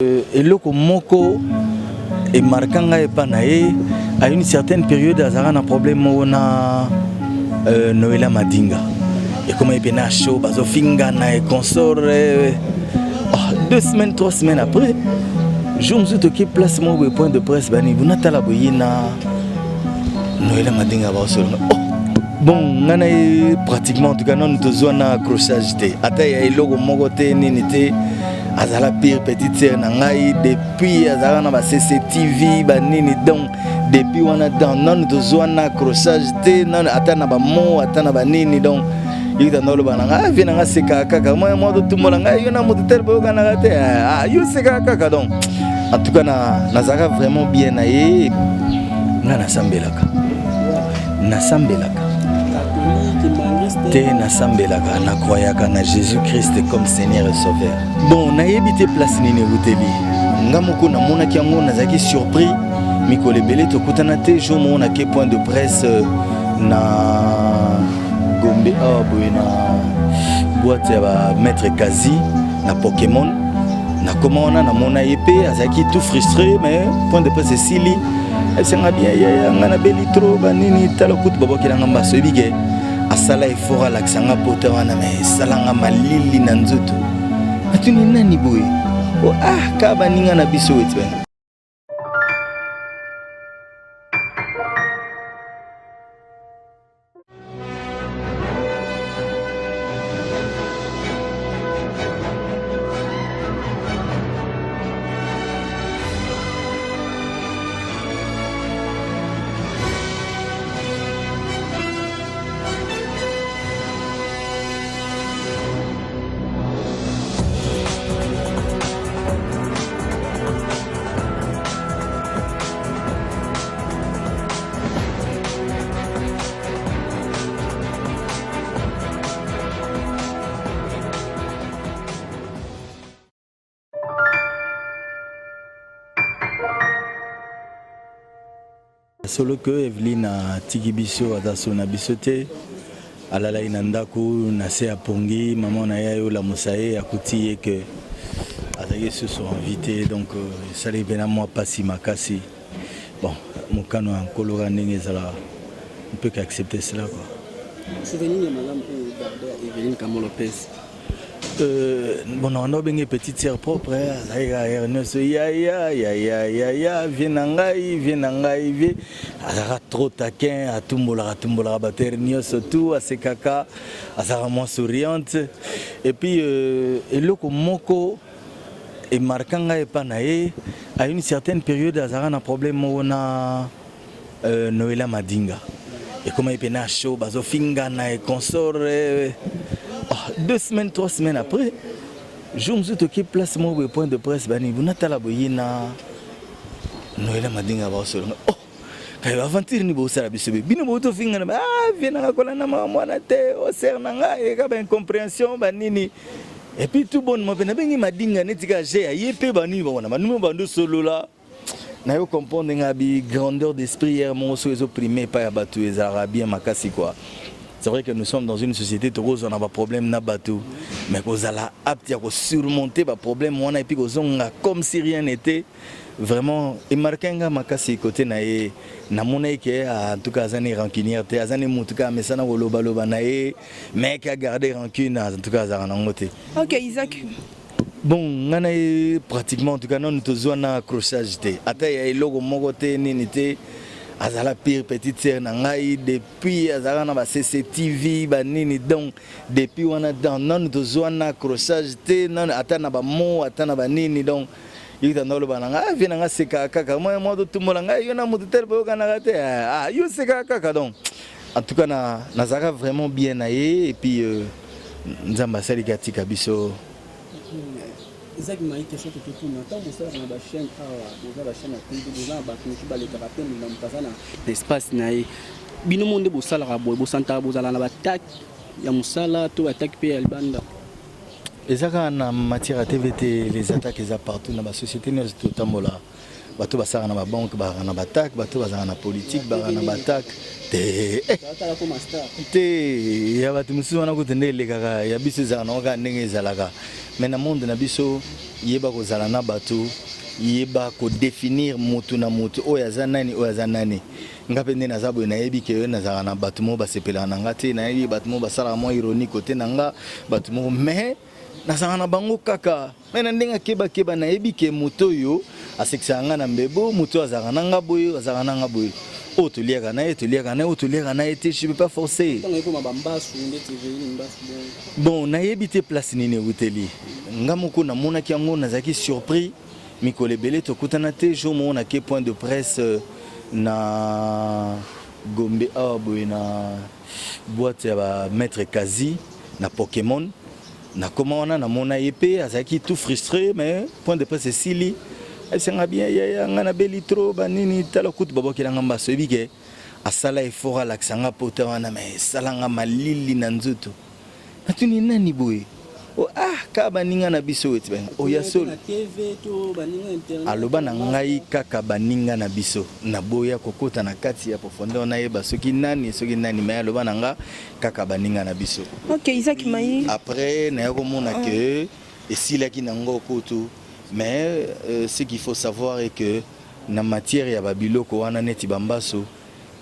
Eloko moko et marquanga et panae à une certaine période azara un problème on a Noëlla Madinga et comme il est chaud bazo finga na et consort 2 semaines 3 semaines après je me suis toqué place mon point de presse bani vous n'atala boyina Noëlla Madinga va seulement bon on a pratiquement en tout cas non nous besoin accrochage té ata ya eloko moko té ninité azala pire petite sœur nangai depuis azala na ba CCTV ba nini donc depuis wana dans non dozwana accrochage te non atana ba mo atana ba nini donc yita ndolo bananga vina nga seka kaka moi do tumola ngai yona mutu tel bo kana te yo seka kaka donc en tout cas na zaka vraiment bien na ye ngana sambelaka te nasambelaka na croyaka na Jésus-Christ comme Seigneur et Sauveur. Bon, na yebité place nini ruteli. Nga moko na mona ki yango nazaki surpris mikole belé to kutana te jo mona ke point de presse na Gombe na boîte ya maître Kazi na Pokémon na comment na mona épée azaki tout frustré mais point de presse sili elle s'en bien ya ngana beli trop banini tala kutu babo kilanga mbaso ebige asala effort à l'accent pota wana mais salanga malili na nzoto atuni nani boye o ka baninga na biso wetu. Solo que Evelyne a tigibiso adasona bisote alala inandaku na se apongi maman na yayo la mosae akuti que azaki se sont invités donc ça les bena moi pasi makasi bon mon kano en colora ndenge zala on peut qu'accepter cela quoi. Souvenir de madame Evelyne Kamo Lopez. Bon, on a une petite sœur propre, Ernest, viens, trop taquin, à Tumbola, Baternios, tout, à ses caca, à sa moins souriante. Et puis, Eloko Moko et Markanga et Panae, à une certaine période, Azara un problème, on a Noëlla Madinga. Et comme il est chaud, Bazo Finga et consort. 2 semaines 3 semaines après je me suis toqué place mon point de presse bani vous n'atala boyina Noëlla Madinga va seulement kay aventure ni bo sala biso bino bo to finga na viena kola na mwana te o ser nanga e ka ba incompréhension banini et puis tout bon mo pena bengi Madinga netika je yepe bani bona banu bando solo là na yo comprendre ngabi grandeur d'esprit hier mon so les opprimés pas ya batu les arabiens makasi quoi. C'est vrai que nous sommes dans une société où on a un problème na bateau, mais qu'on a apte à surmonter le problème on a et puis qu'on a comme si rien n'était vraiment et marquinga makasi côté na monnaie que en tout cas azani rancunière te azani mutuka mais ça na woloba loba nae mais qui a gardé rancune en tout cas azana ngote. OK Isaac. Bon, on a pratiquement en tout cas non nous besoin accrochage te ata ya eloko moko te nini te azala pire petite sœur nangai depuis azala na ba CCTV ba nini donc depuis wana dans non dozwana accrochage te non atana ba mo atana ba nini donc yita ndolo bananga vina nga seka kaka moi do tumola ngai yona mutu tel bo kana te yo seka kaka donc en tout cas na zaka vraiment bien na ye et puis nzamba sali katika biso. Isaac m'a question que tout le temps vous avez la chaîne la chaîne à tout vous avez ba les caractères na mukazana l'espace nae bino monde bo sala rabo bo santa bo zala na attaque ya musala to attaque pe albanda ezaka na matière à TVT les attaques partout dans la société nous tout tambola bato basaka na banque bazaka na batak bato bazaka na politique bazaka na batak te te ya bato mosusu wana kutu nde elekaka ya biso ezalaka na kaka ndenge ezalaka mais na monde na biso yeba kozala na bato yeba kodéfinir motu na motu oyo aza nani oyo aza nani nga mpe nde naza boye nayebi ke nazalaka na bato moko basepelaka na nga te nayebi bato moko basalaka mwa ironique kote na nga bato moko mais nazalaka na bango kaka me na ndenge akebakeba nayebi ke moto oyo asekisaka nga na mbebo moto azalaka na nga boye azalaka na nga boye oyo toliaka na ye oyo toliaka na ye te je peux pas forcer bon nayebi te place nini euteli nga moko namonaki yango nazalaki surpris mikolo ebele tokutana te jour moko nake point de presse na Gombe awa boye na boîte ya bamaître Kazi na Pokémon nakoma wana namona ye mpe azalaki tout frustré mais point de presse esili esenga bien ya nga nabeli trop banini tala kutu babokelanga mbaso yebi ke asala effort alakisa nga pota wana mais esalanga malili na nzoto natuni nani boye ka baninga na biso eti benga oya solo aloba na ngai kaka baninga na biso naboya kokota na kati ya profondeur nayeba soki nani mais aloba na nga kaka baninga na biso. Ok, Isaac Mayi. Après naya komona ke esilaki nango kutu mais ce qu'il faut savoir est que na matière ya babiloko wana neti bambaso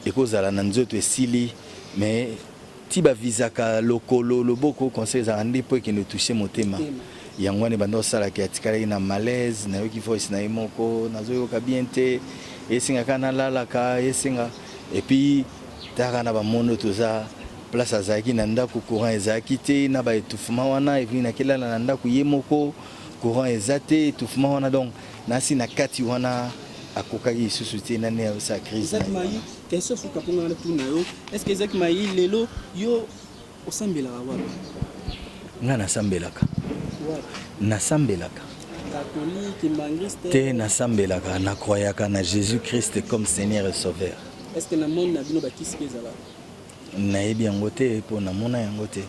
ekozala na nzoto esili mais ti bavizaka lokolo loboko conseil ezalaka nde mpo ekende touche motema yango wana ebanda osalaka atikalaki na malaise nayoki voice na ye moko nazoyoka bien te esengaka nalalaka esenga epuis taka na bamondo toza place azalaki na ndako courant ezalaki te na baétouffement wana evini nakelala na ndako ye moko courant eza te étouffement wana donc nasi na kati wana akokaki lisusu te nani sa crise question sur kapongana tuna yo est-ce que Isaac Mayi lelo yo osambelaka wapi nga nasambelaka catholique mangriste te nasambelaka nakroyaka na Jésus Christ comme Seigneur et Sauveur. Est-ce que na monde na bino bakisi ezala nayebi yango te mpo namona yango te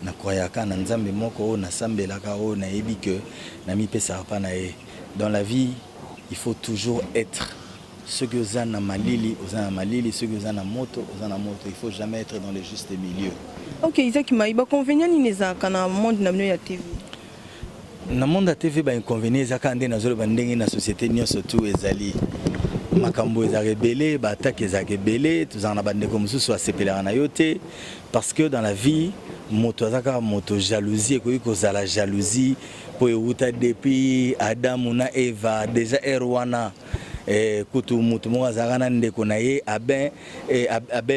nakroyaka na nzambe moko oyo nasambelaka oyo nayebi ke namipesaka mpa na ye. Dans la vie il faut toujours être ceux qui osent na malili, ceux qui osent na moto, il faut jamais être dans le juste milieu. Ok, Isaac Mayi, ba convenient ni nezaka na monde na ya TV. Na monde ya TV ba inconvénient ezaka nde nazolo bandenge na société nyonso tu ezali. Makambo ezaka ebele, ba attaque ezaka ebele, tozana na bandeko mosusu asepelaka na yo te parce que dans la vie moto azaka moto jalousie koyi kozala jalousie po euta depuis Adam na Eva déjà erwana kutu mutu moko azalaka na ndeko na ye Abel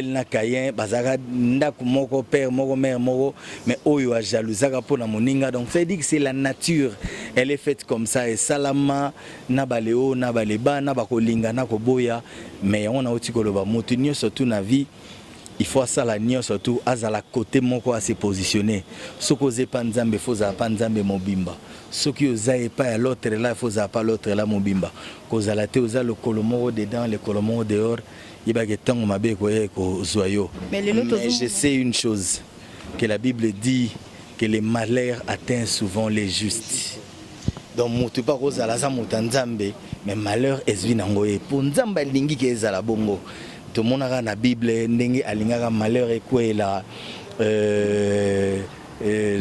na Caïn bazalaka ndako moko père moko mère moko mais oyo ajalousaka mpona moninga. Donc ça dit que c'est la nature, elle est faite comme ça, et salama na baleo na baleba na bakolinga na koboya mais on a aussi koloba mutu nyonso tu na vie il faut ça la nion surtout azala côté moko à se positionner soko zepa nzambe faut za pa nzambe mobimba soki ozaye pa à l'autre là faut za pa l'autre là mobimba kozala te oza le kolomoro dedans le kolomoro dehors yeba ke tango mabe ko zoyo. Mais je sais une chose, que la Bible dit que les malheurs atteignent souvent les justes. Donc mutu pa kozala za mutanzambe mais malheur ezwi nango e pour nzamba lingi ke ezala bongo. Tout le monde a la Bible, ndenge alingaka malheur ekwela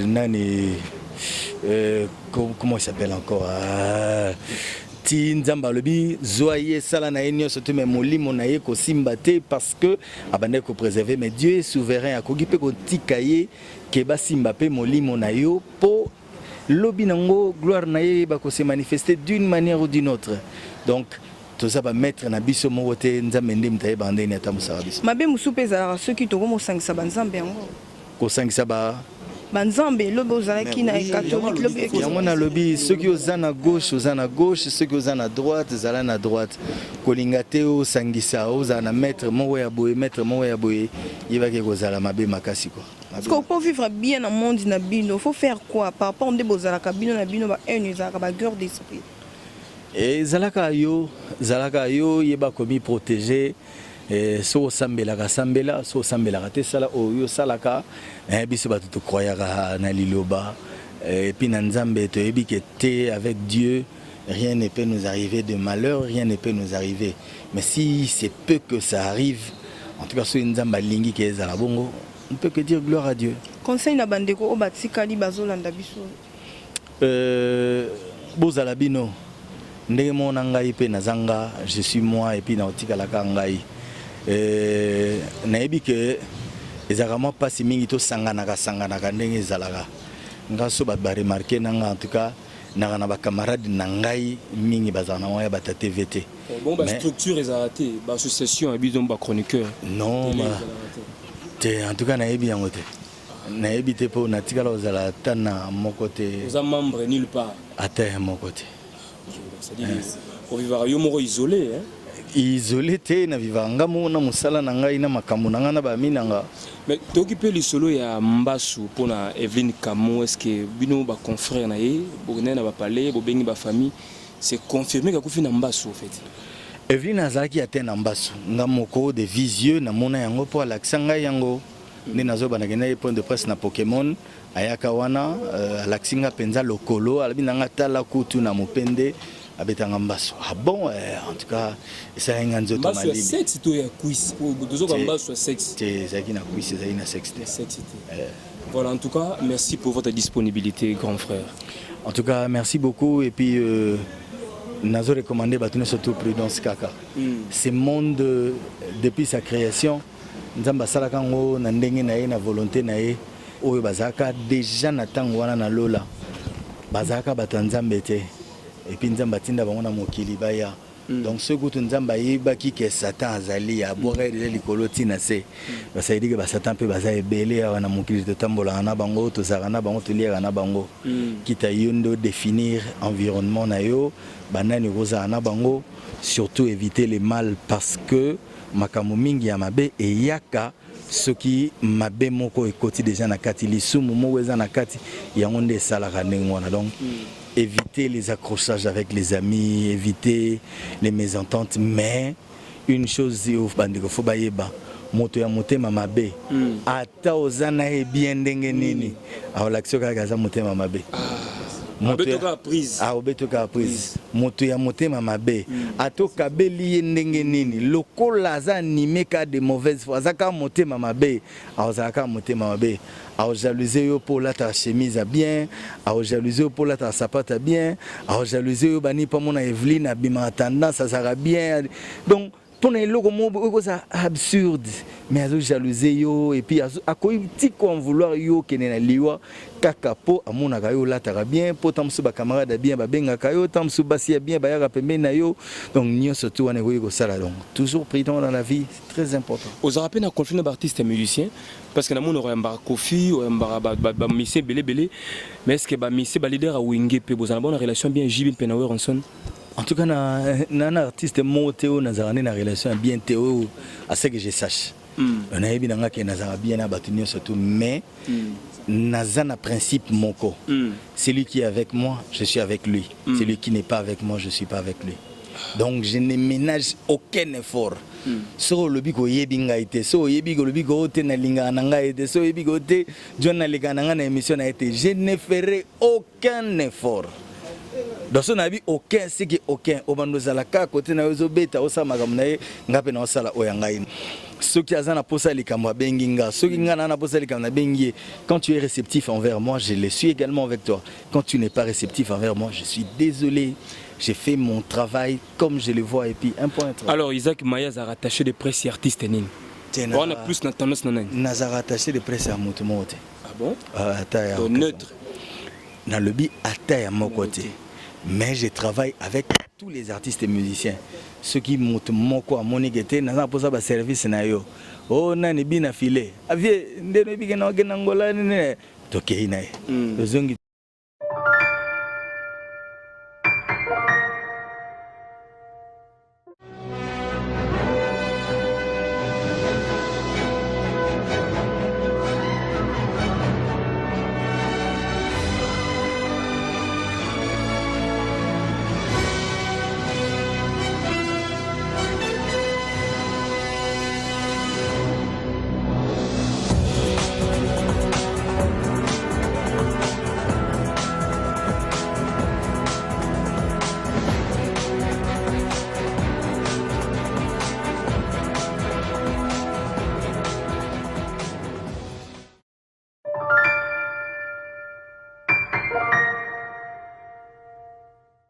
nani comment il s'appelle encore ti nzamba lobi zoye sala na enyo surtout mais molimo na ye ko simbate parce que abande ko préserver mais Dieu est souverain akoki pe ko tikaye ke ba simbape molimo na yo po lobi nango gloire na ye ba ko se manifester d'une manière ou d'une autre. Donc tout ça va mettre na biso mokote nzambe nde mutaye bande ni atamusaka biso mabe musupe ezalaka soki tokomo sangisa banzambe yango ko sangisa ba banzambe lobi ozalaki na catholique lobi yango na lobi soki oza na gauche soki oza na droite ezala na droite kolinga te osangisa ozala na maître moko ya boye yebaki kozala mabe makasi quoi. Parce qu'on peut vivre bien dans le monde na bino, il faut faire quoi par rapport à bozalaka bino na bino ba haine ezalaka ba guerre d'esprit. Et zalaka yo yeba komi protéger so sambelaka sambela so sambelaka te sala oyo salaka biso batu to croyaka na liloba et puis na nzambe to yebi ke te avec Dieu rien ne peut nous arriver de malheur, rien ne peut nous arriver. Mais si c'est peu que ça arrive, en tout cas, si nous avons lingi qui est à la bongo, on ne peut que dire gloire à Dieu. Conseil na bandeko o batikali bazolanda biso. Bozalabino, ndenge mona ngai pe nazanga, je suis moi et puis na otikalaka ngai. Nayebi ke ezalaka pasi mingi to sanganaka ndenge ezalaka. Nga so ba remarquer nanga en tout cas na ba camarade na ngai mingi bazana moya bata TVT. Bon ba structure ezarate, ba association et bidon ba chroniqueur. Non en tout cas nayebi yango te. Nayebi te po na tikala ozala tana mon côté. Vous êtes membre nulle part. À terre mon côté. C'est-à-dire au vivre yo moko isolé hein. Isolé te na vivanga mona musala na ngai na makambo na ngana ba minanga. Mais t'occuper le solo ya Mbasu pour na Evelyne Kamou, est-ce que bino ba confrère na ye, bogné na ba parler, bobengi ba famille, c'est confirmé ka kufi na Mbasu en fait. Evelyne azaki ate na Mbasu, nga moko de visieux na mona yango po alaksanga yango. Ni nazo banagena point de presse na Pokémon ayaka wana alaksinga penza lokolo alabinanga tala kutu na mopende abetanga Mbasu. Ah bon en tout cas ça nga nzoto mali. Mbasu sexe to ya quiz pour dozo ka Mbasu sexe. C'est ça qui na quiz c'est na sexe. Voilà, en tout cas, merci pour votre disponibilité, grand frère. En tout cas, merci beaucoup et puis nazo recommandé batune surtout Prudence Kaka. Ce monde depuis sa création Nzamba salaka ngo na ndenge na ye na volonté na ye oyo bazaka déjà na tango wana na lola bazaka batanzambe te et puis nzamba tinda bango na mokili baya donc ce goût nzamba yebaki ke Satan azali ya boire de likolo tina se basaidi ke ba Satan pe baza ebele wana mokili de tambola na bango to zarana bango to liera na bango kita yondo définir environnement na yo banani roza na bango surtout éviter les mal parce que makambo mingi ya mabe eyaka soki mabe moko ekoti déjà na kati lisumu moko eza na kati yango nde esalaka ndenge wana donc éviter les accrochages avec les amis, éviter les mésententes, mais une chose bandeko faut bayeba moto ya motema mabe ata ozana e bien ndenge nini awalakisio kaka za motema mabe Obetoka prise. Moto ya motema mabe. Atoka beli ndenge nini. Lokola aza animé ka de mauvaise foi. Azaka motema mabe. Azaka motema mabe. A jalouser yo pour la ta chemise bien. A jalouser yo pour la ta sapata bien. A jalouser yo bani pa mona Evelyne abima tendance ça sera bien. Donc pour les locaux c'est absurde mais azo jalouser yo et puis a koiti ko vouloir yo kenena liwa kaka po amona ka yo la tara bien po tamsu ba camarade bien ba benga ka yo tamsu basi bien ba ya pembe na yo donc nyo surtout wana ko sala donc toujours prudent dans la vie c'est très important. Aux rappels na conflit d'artistes et musiciens parce que na mon aurait un Kofi ou un ba missé belé mais est-ce que ba missé ba leader a wingé pe bozana bonne relation bien Jibin Penawer Ranson. En tout cas, un artiste Théo n'a pas une relation bien Théo, à ce que je sache. On a bien abattu surtout, mais n'a un principe moko. Celui qui est avec moi, je suis avec lui. Celui qui n'est pas avec moi, je ne suis pas avec lui. Donc je ne ménage aucun effort. So le bigo yebinga ite, so yebigo le bigo te na linga nanga ite, so yebigo te John na linga nanga na émission na ite. Je ne ferai aucun effort. Dans son avis, aucun, c'est que aucun. Au moment où Zalaka, côté na Yozobeta, au Samagamnae, Ngapena Osala Oyangaïn. Ceux qui ont posa les camas benginga, ceux qui ont posa les camas bengi. Quand tu es réceptif envers moi, je le suis également avec toi. Quand tu n'es pas réceptif envers moi, je suis désolé. J'ai fait mon travail comme je le vois et puis un point. Alors Isaac Mayaz a rattaché des presse et artistes nini. On a plus na tendance na nani. N'a rattaché des presse à Motomote. Ah bon? Neutre. Dans le bi à taille à mon côté. Mais je travaille avec tous les artistes et musiciens. Ceux qui montent mon quoi, mon égalité, n'a pas ça service na yo. Oh nani bina filé. Avie ndeno bi gena ngola ne. Tokei na.